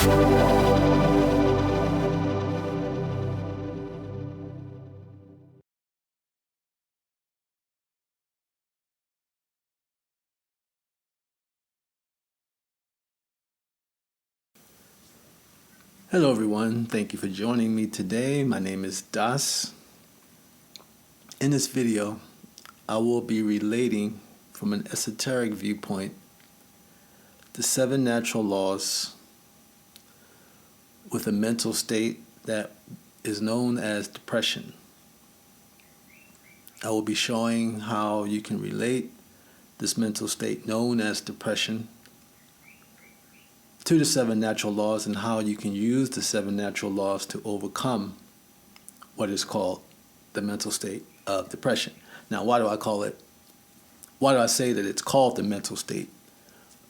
Hello everyone, thank you for joining me today. My name is Das. In this video, I will be relating from an esoteric viewpoint the 7 natural laws with a mental state that is known as depression. I will be showing how you can relate this mental state known as depression to the 7 natural laws and how you can use the 7 natural laws to overcome what is called the mental state of depression. Now, why do I say that it's called the mental state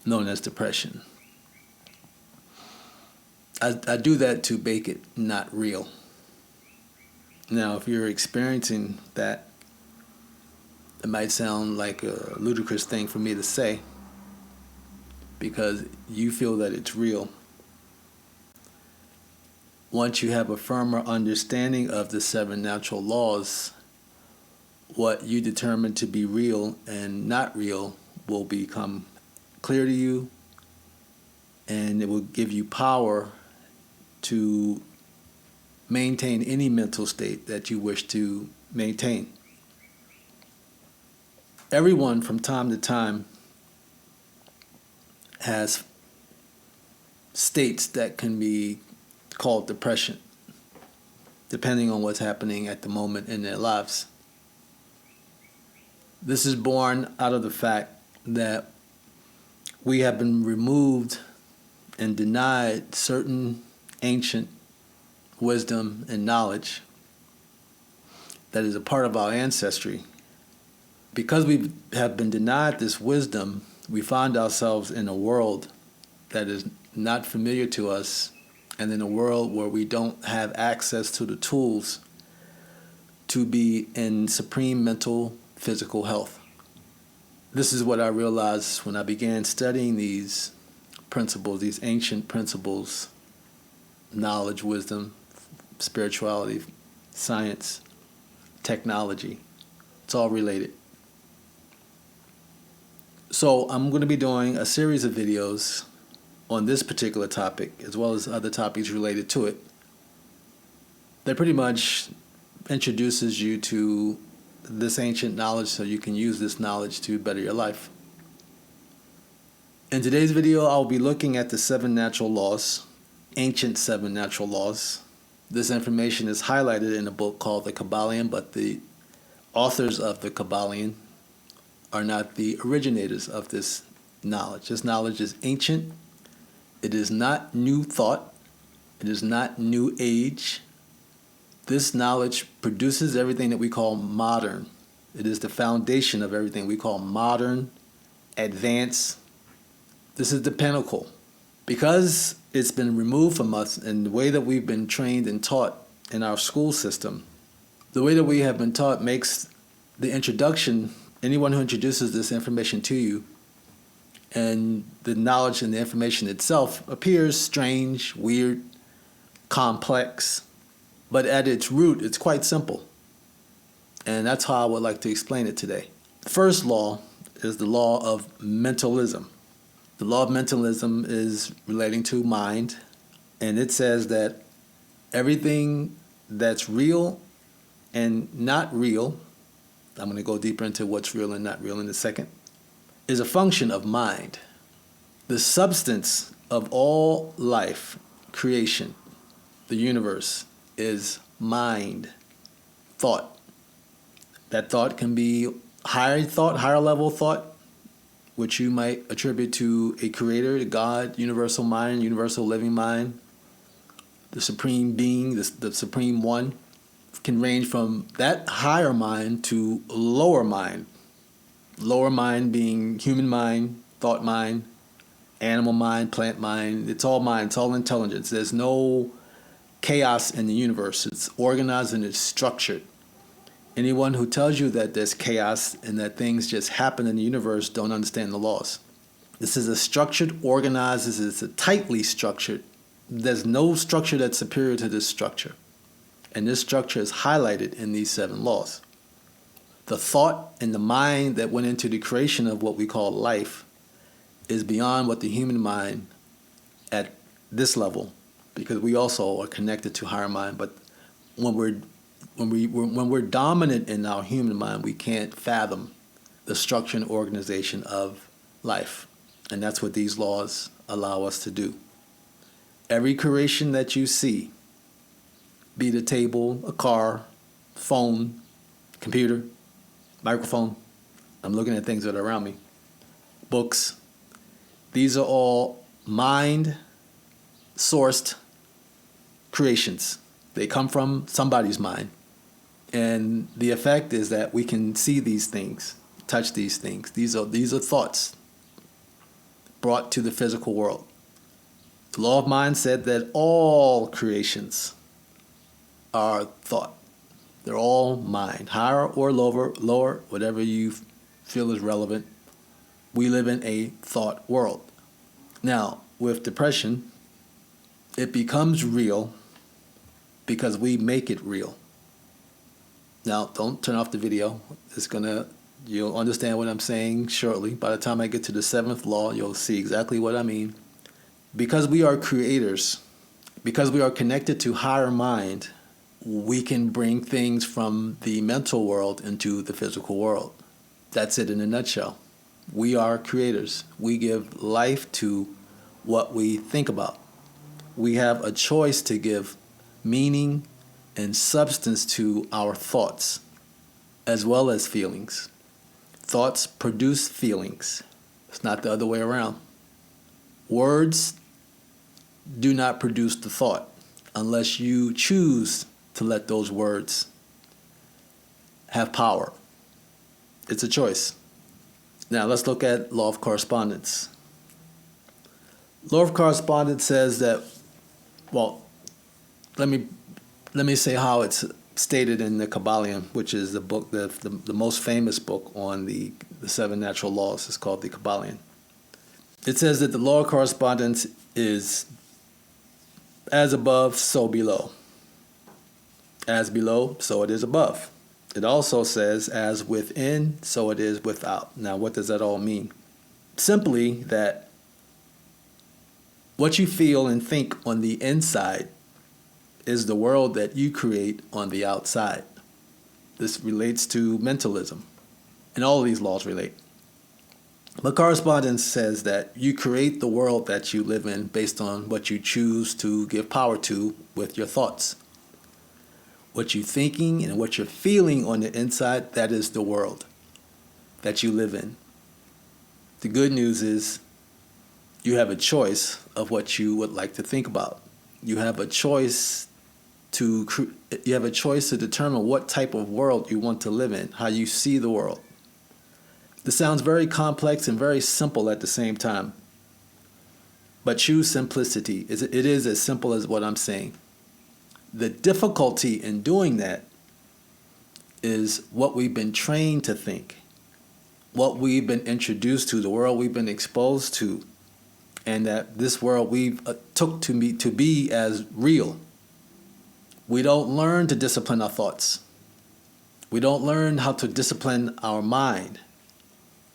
known as depression? I do that to make it not real. Now, if you're experiencing that, it might sound like a ludicrous thing for me to say, because you feel that it's real. Once you have a firmer understanding of the 7 natural laws, what you determine to be real and not real will become clear to you, and it will give you power to maintain any mental state that you wish to maintain. Everyone from time to time has states that can be called depression, depending on what's happening at the moment in their lives. This is born out of the fact that we have been removed and denied certain ancient wisdom and knowledge that is a part of our ancestry. Because we have been denied this wisdom, we find ourselves in a world that is not familiar to us, and in a world where we don't have access to the tools to be in supreme mental, physical health. This is what I realized when I began studying these principles, these ancient principles, knowledge, wisdom, spirituality, science, technology. It's all related. So I'm going to be doing a series of videos on this particular topic, as well as other topics related to it, that pretty much introduces you to this ancient knowledge so you can use this knowledge to better your life. In today's video, I'll be looking at the 7 natural laws, ancient 7 natural laws. This information is highlighted in a book called The Kabbalion, but the authors of The Kabbalion are not the originators of this knowledge. This knowledge is ancient. It is not new thought. It is not new age. This knowledge produces everything that we call modern. It is the foundation of everything we call modern, advanced. This is the pinnacle. Because it's been removed from us and the way that we've been trained and taught in our school system, the way that we have been taught makes the introduction, anyone who introduces this information to you, and the knowledge and the information itself appears strange, weird, complex, but at its root, it's quite simple. And that's how I would like to explain it today. The first law is the law of mentalism. The law of mentalism is relating to mind, and it says that everything that's real and not real, I'm going to go deeper into what's real and not real in a second, is a function of mind. The substance of all life, creation, the universe, is mind, thought. That thought can be higher level thought, which you might attribute to a creator, a God, universal mind, universal living mind, the supreme being, the supreme one. Can range from that higher mind to lower mind. Lower mind being human mind, thought mind, animal mind, plant mind. It's all mind, it's all intelligence. There's no chaos in the universe. It's organized and it's structured. Anyone who tells you that there's chaos and that things just happen in the universe don't understand the laws. This is a structured, organized, this is a tightly structured There's no structure that's superior to this structure. And this structure is highlighted in these 7 laws. The thought and the mind that went into the creation of what we call life is beyond what the human mind at this level, because we also are connected to higher mind. But when we're dominant in our human mind, we can't fathom the structure and organization of life. And that's what these laws allow us to do. Every creation that you see, be it a table, a car, phone, computer, microphone, I'm looking at things that are around me, books, these are all mind-sourced creations. They come from somebody's mind. And the effect is that we can see these things, touch these things. These are thoughts brought to the physical world. The law of mind said that all creations are thought. They're all mind, higher or lower, whatever you feel is relevant. We live in a thought world. Now, with depression, it becomes real because we make it real. Now, don't turn off the video. You'll understand what I'm saying shortly. By the time I get to the 7th law, you'll see exactly what I mean. Because we are creators, because we are connected to higher mind, we can bring things from the mental world into the physical world. That's it in a nutshell. We are creators. We give life to what we think about. We have a choice to give meaning and substance to our thoughts, as well as feelings. Thoughts produce feelings. It's not the other way around. Words do not produce the thought unless you choose to let those words have power. It's a choice. Now let's look at law of correspondence. Law of correspondence says that, well, let me say how it's stated in the Kabbalion, which is the book, the most famous book on the 7 natural laws. It's called the Kabbalion. It says that the law of correspondence is as above, so below. As below, so it is above. It also says as within, so it is without. Now, what does that all mean? Simply that what you feel and think on the inside is the world that you create on the outside. This relates to mentalism, and all of these laws relate. But correspondence says that you create the world that you live in based on what you choose to give power to with your thoughts. What you're thinking and what you're feeling on the inside, that is the world that you live in. The good news is you have a choice of what you would like to think about. You have a choice to determine what type of world you want to live in, how you see the world. This sounds very complex and very simple at the same time. But choose simplicity. It is as simple as what I'm saying. The difficulty in doing that is what we've been trained to think, what we've been introduced to, the world we've been exposed to, and that this world we've took to be as real. We don't learn to discipline our thoughts. We don't learn how to discipline our mind.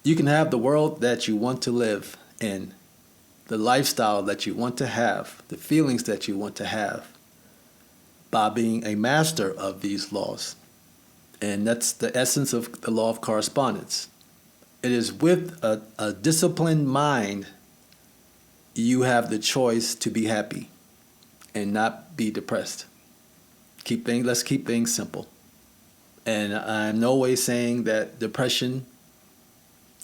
You can have the world that you want to live in, the lifestyle that you want to have, the feelings that you want to have, by being a master of these laws. And that's the essence of the law of correspondence. It is with a disciplined mind you have the choice to be happy and not be depressed. Let's keep things simple. And I'm no way saying that depression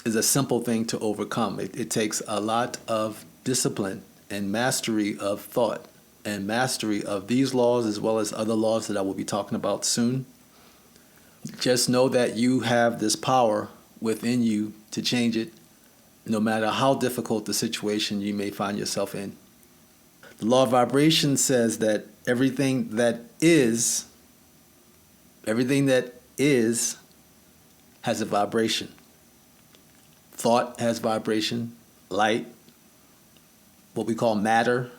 is a simple thing to overcome. It takes a lot of discipline and mastery of thought and mastery of these laws as well as other laws that I will be talking about soon. Just know that you have this power within you to change it, no matter how difficult the situation you may find yourself in. The law of vibration says that everything that is has a vibration. Thought has vibration, light, what we call matter,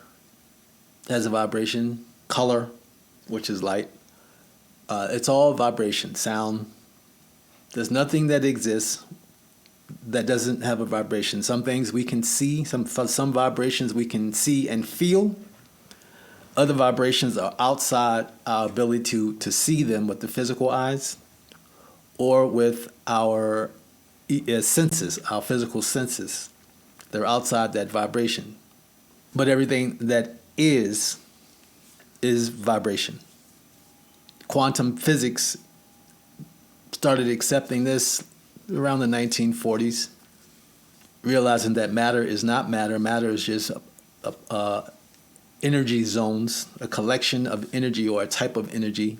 has a vibration. Color, which is light. It's all vibration, sound. There's nothing that exists that doesn't have a vibration. Some things we can see, some vibrations we can see and feel. Other vibrations are outside our ability to see them with the physical eyes or with our senses, our physical senses. They're outside that vibration. But everything that is vibration. Quantum physics started accepting this around the 1940s, realizing that matter is not matter. Matter is just energy zones, a collection of energy or a type of energy,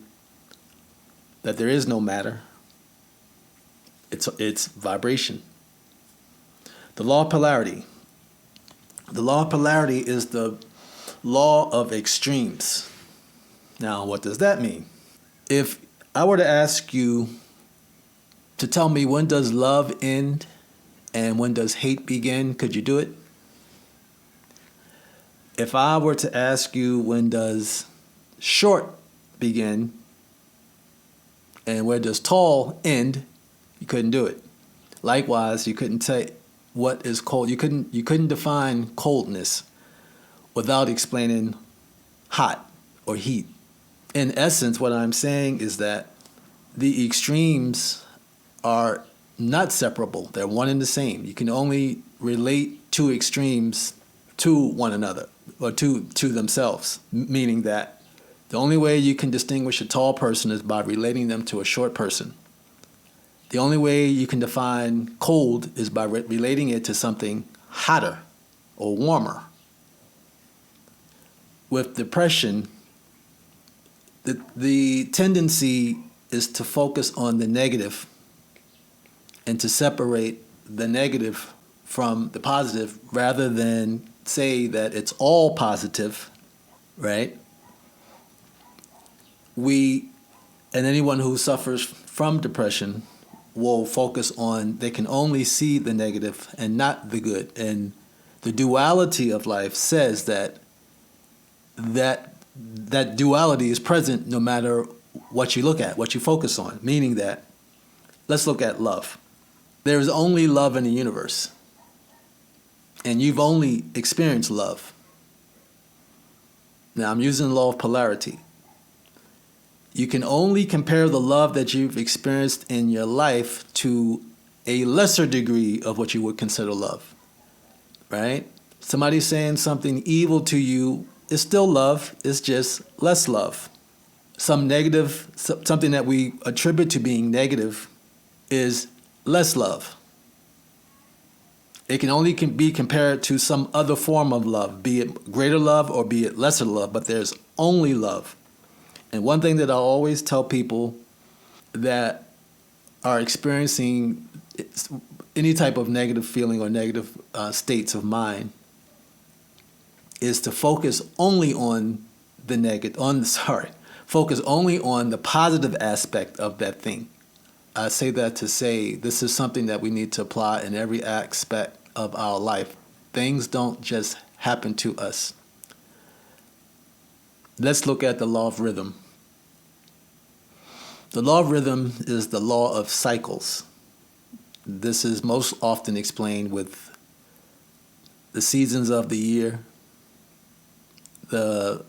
that there is no matter. It's vibration. The law of polarity. The law of polarity is the law of extremes. Now, what does that mean? If I were to ask you to tell me when does love end and when does hate begin, could you do it? If I were to ask you when does short begin and where does tall end, you couldn't do it. Likewise, you couldn't say what is cold. You couldn't define coldness without explaining hot or heat. In essence, what I'm saying is that the extremes are not separable. They're one and the same. You can only relate two extremes to one another or to themselves, meaning that the only way you can distinguish a tall person is by relating them to a short person. The only way you can define cold is by relating it to something hotter or warmer. With depression, the tendency is to focus on the negative and to separate the negative from the positive rather than say that it's all positive, right? And anyone who suffers from depression will focus on, they can only see the negative and not the good. And the duality of life says that duality is present no matter what you look at, what you focus on. Meaning that, let's look at love. There is only love in the universe. And you've only experienced love. Now I'm using the law of polarity. You can only compare the love that you've experienced in your life to a lesser degree of what you would consider love, right? Somebody saying something evil to you is still love, it's just less love. Some negative, something that we attribute to being negative is less love. It can only be compared to some other form of love, be it greater love or be it lesser love, but there's only love. And one thing that I always tell people that are experiencing any type of negative feeling or negative states of mind is to focus only on focus only on the positive aspect of that thing. I say that to say this is something that we need to apply in every aspect of our life. Things don't just happen to us. Let's look at the law of rhythm. The law of rhythm is the law of cycles. This is most often explained with the seasons of the year, the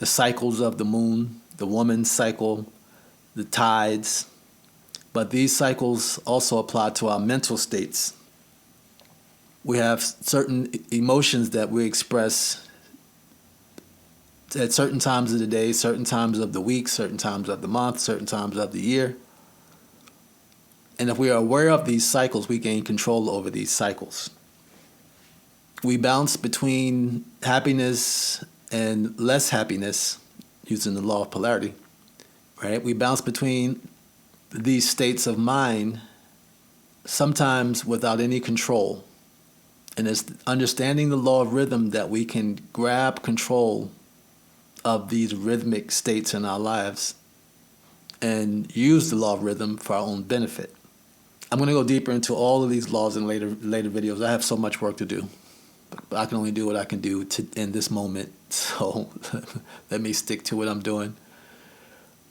cycles of the moon, the woman's cycle, the tides. But these cycles also apply to our mental states. We have certain emotions that we express at certain times of the day, certain times of the week, certain times of the month, certain times of the year. And if we are aware of these cycles, we gain control over these cycles. We bounce between happiness and less happiness using the law of polarity, right? We bounce between these states of mind sometimes without any control. And it's understanding the law of rhythm that we can grab control of these rhythmic states in our lives and use the law of rhythm for our own benefit. I'm going to go deeper into all of these laws in later videos. I have so much work to do. But I can only do what I can do in this moment. So let me stick to what I'm doing.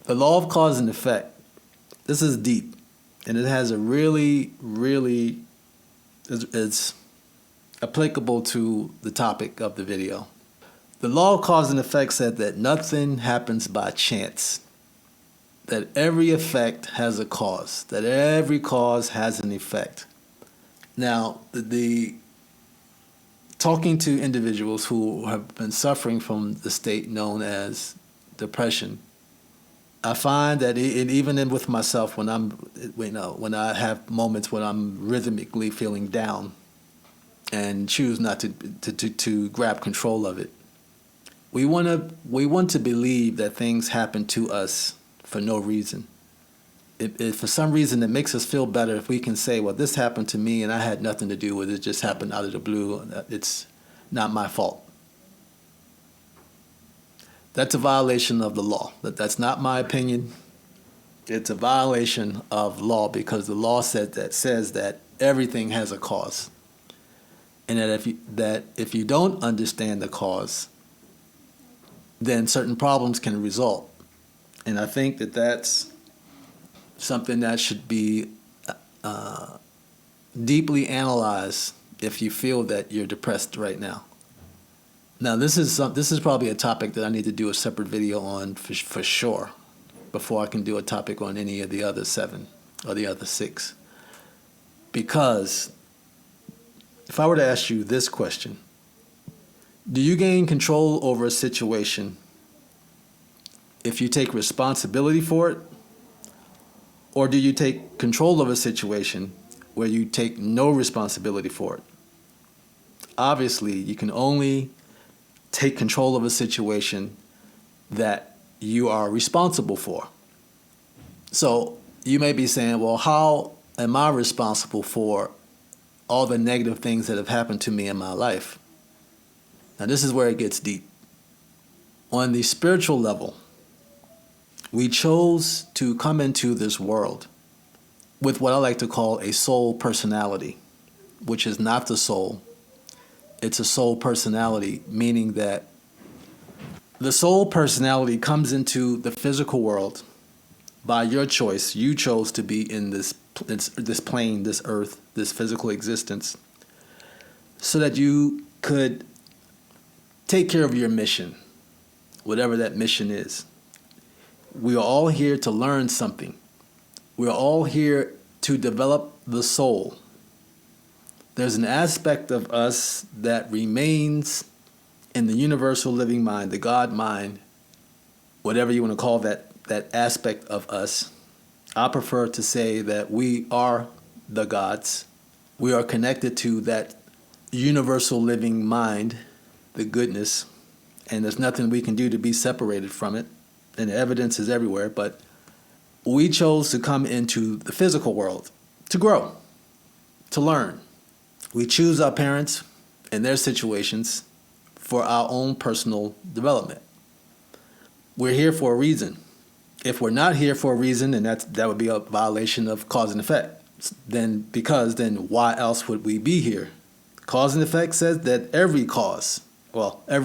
The law of cause and effect. This is deep, and it has a really, really, it's applicable to the topic of the video. The law of cause and effect said that nothing happens by chance, that every effect has a cause, that every cause has an effect. Now, the talking to individuals who have been suffering from the state known as depression, I find that even with myself, when when I have moments when I'm rhythmically feeling down and choose not to grab control of it, we want to believe that things happen to us for no reason. If for some reason it makes us feel better if we can say, well, this happened to me and I had nothing to do with it, it just happened out of the blue, it's not my fault. That's a violation of the law. That's not my opinion. It's a violation of law, because the law says that everything has a cause, and that if you don't understand the cause, then certain problems can result. And I think that that's something that should be deeply analyzed if you feel that you're depressed right now. Now, this is probably a topic that I need to do a separate video on for sure before I can do a topic on any of the other 7 or the other 6. Because if I were to ask you this question, do you gain control over a situation if you take responsibility for it? Or do you take control of a situation where you take no responsibility for it? Obviously, you can only take control of a situation that you are responsible for. So you may be saying, well, how am I responsible for all the negative things that have happened to me in my life? Now, this is where it gets deep. On the spiritual level, we chose to come into this world with what I like to call a soul personality, which is not the soul. It's a soul personality, meaning that the soul personality comes into the physical world by your choice. You chose to be in this plane, this earth, this physical existence, so that you could take care of your mission, whatever that mission is. We are all here to learn something. We are all here to develop the soul. There's an aspect of us that remains in the universal living mind, the God mind, whatever you want to call that aspect of us. I prefer to say that we are the gods. We are connected to that universal living mind, the goodness, and there's nothing we can do to be separated from it. And the evidence is everywhere, but we chose to come into the physical world to grow, to learn. We choose our parents and their situations for our own personal development. We're here for a reason. If we're not here for a reason, then that would be a violation of cause and effect. Then why else would we be here? Cause and effect says that every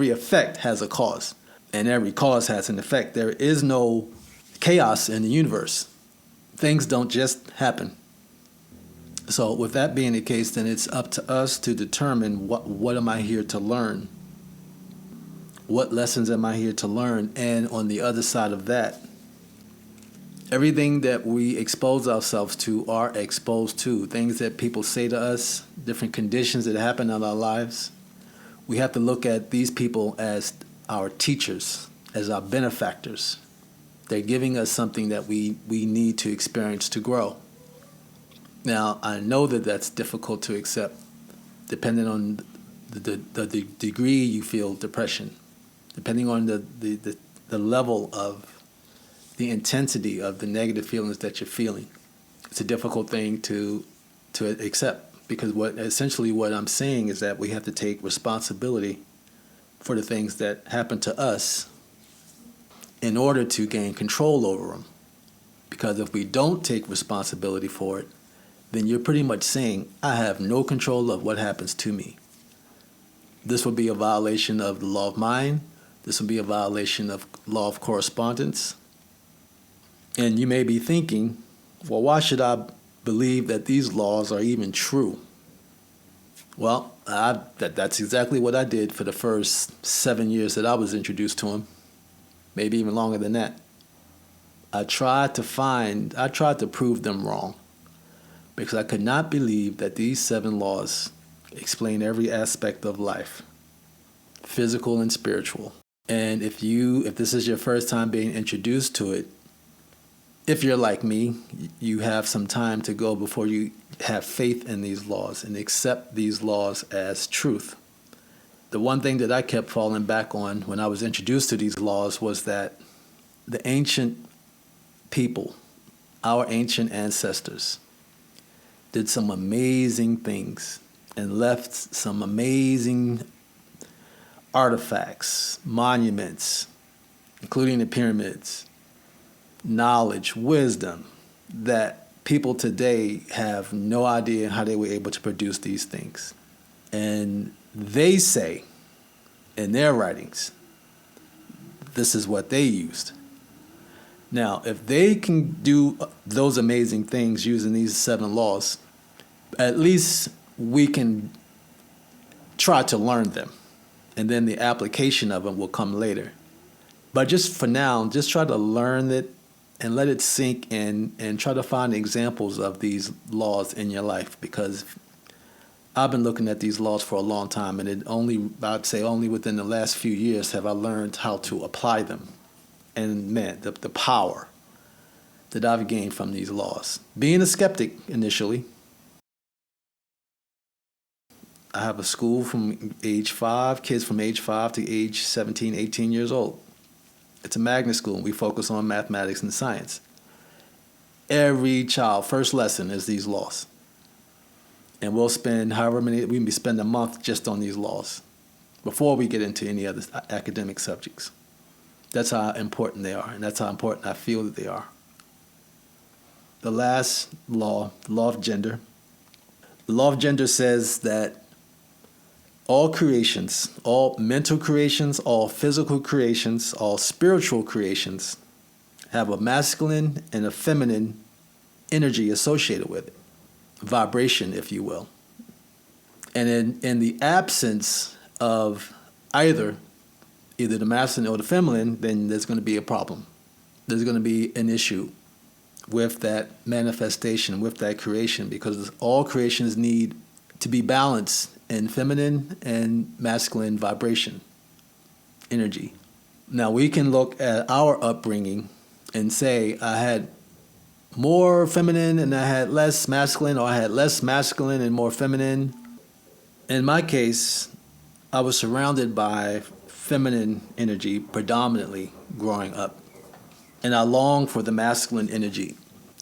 effect has a cause, and every cause has an effect. There is no chaos in the universe. Things don't just happen. So with that being the case, then it's up to us to determine what am I here to learn? What lessons am I here to learn? And on the other side of that, everything that we expose ourselves to are exposed to. Things that people say to us, different conditions that happen in our lives. We have to look at these people as our teachers, as our benefactors. They're giving us something that we need to experience to grow. Now, I know that that's difficult to accept, depending on the degree you feel depression, depending on the level of the intensity of the negative feelings that you're feeling. It's a difficult thing to accept, because what I'm saying is that we have to take responsibility for the things that happen to us in order to gain control over them. Because if we don't take responsibility for it, then you're pretty much saying, I have no control of what happens to me. This would be a violation of the law of mind. This would be a violation of law of correspondence. And you may be thinking, well, why should I believe that these laws are even true? Well, that's exactly what I did for the first 7 years that I was introduced to them, maybe even longer than that. I tried to prove them wrong because I could not believe that these 7 laws explain every aspect of life, physical and spiritual. And if this is your first time being introduced to it, if you're like me, you have some time to go before you have faith in these laws and accept these laws as truth. The one thing that I kept falling back on when I was introduced to these laws was that the ancient people, our ancient ancestors, did some amazing things and left some amazing artifacts, monuments, including the pyramids, knowledge, wisdom, that people today have no idea how they were able to produce these things. And they say in their writings, this is what they used. Now, if they can do those amazing things using these 7 laws, at least we can try to learn them. And then the application of them will come later. But just for now, just try to learn it and let it sink in and try to find examples of these laws in your life, because I've been looking at these laws for a long time, and I'd say only within the last few years have I learned how to apply them. And man, the power that I've gained from these laws. Being a skeptic initially, I have a school from age 5, kids from age 5 to age 17, 18 years old. It's a magnet school, and we focus on mathematics and science. Every child, first lesson is these laws. And we'll spend we can spend a month just on these laws before we get into any other academic subjects. That's how important they are, and that's how important I feel that they are. The last law, the law of gender. The law of gender says that all creations, all mental creations, all physical creations, all spiritual creations have a masculine and a feminine energy associated with it, vibration, if you will. And in the absence of either the masculine or the feminine, then there's going to be a problem. There's going to be an issue with that manifestation, with that creation, because all creations need to be balanced in feminine and masculine vibration, energy. Now, we can look at our upbringing and say, I had more feminine and I had less masculine, or I had less masculine and more feminine. In my case, I was surrounded by feminine energy predominantly growing up, and I longed for the masculine energy.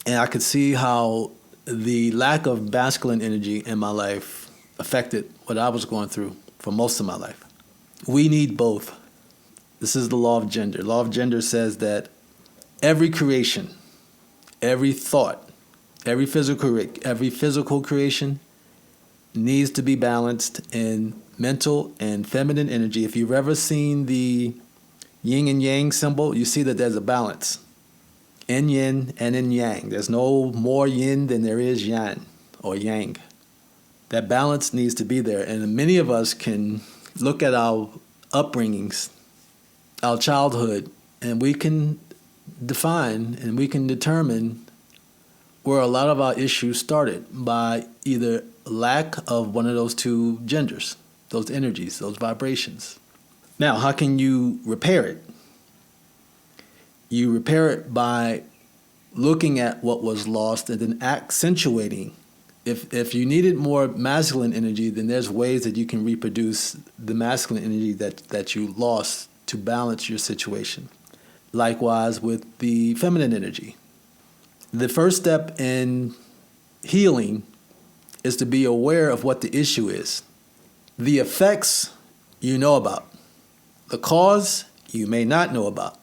And I could see how the lack of masculine energy in my life affected what I was going through for most of my life. We need both. This is the law of gender. Law of gender says that every creation, every thought, every physical creation needs to be balanced in mental and feminine energy. If you've ever seen the yin and yang symbol, you see that there's a balance in yin and in yang. There's no more yin than there is yang or yang. That balance needs to be there. And many of us can look at our upbringings, our childhood, and we can define and we can determine where a lot of our issues started by either lack of one of those 2 genders, those energies, those vibrations. Now, how can you repair it? You repair it by looking at what was lost and then accentuating. If you needed more masculine energy, then there's ways that you can reproduce the masculine energy that you lost to balance your situation. Likewise with the feminine energy. The first step in healing is to be aware of what the issue is. The effects you know about. The cause you may not know about.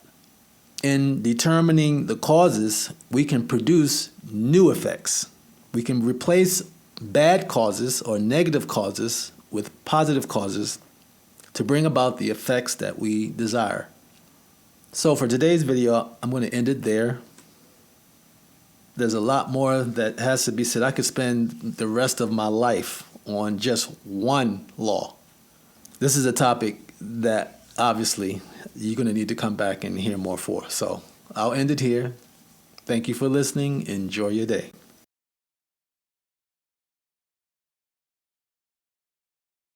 In determining the causes, we can produce new effects. We can replace bad causes or negative causes with positive causes to bring about the effects that we desire. So for today's video, I'm going to end it there. There's a lot more that has to be said. I could spend the rest of my life on just one law. This is a topic that obviously you're going to need to come back and hear more for. So I'll end it here. Thank you for listening. Enjoy your day.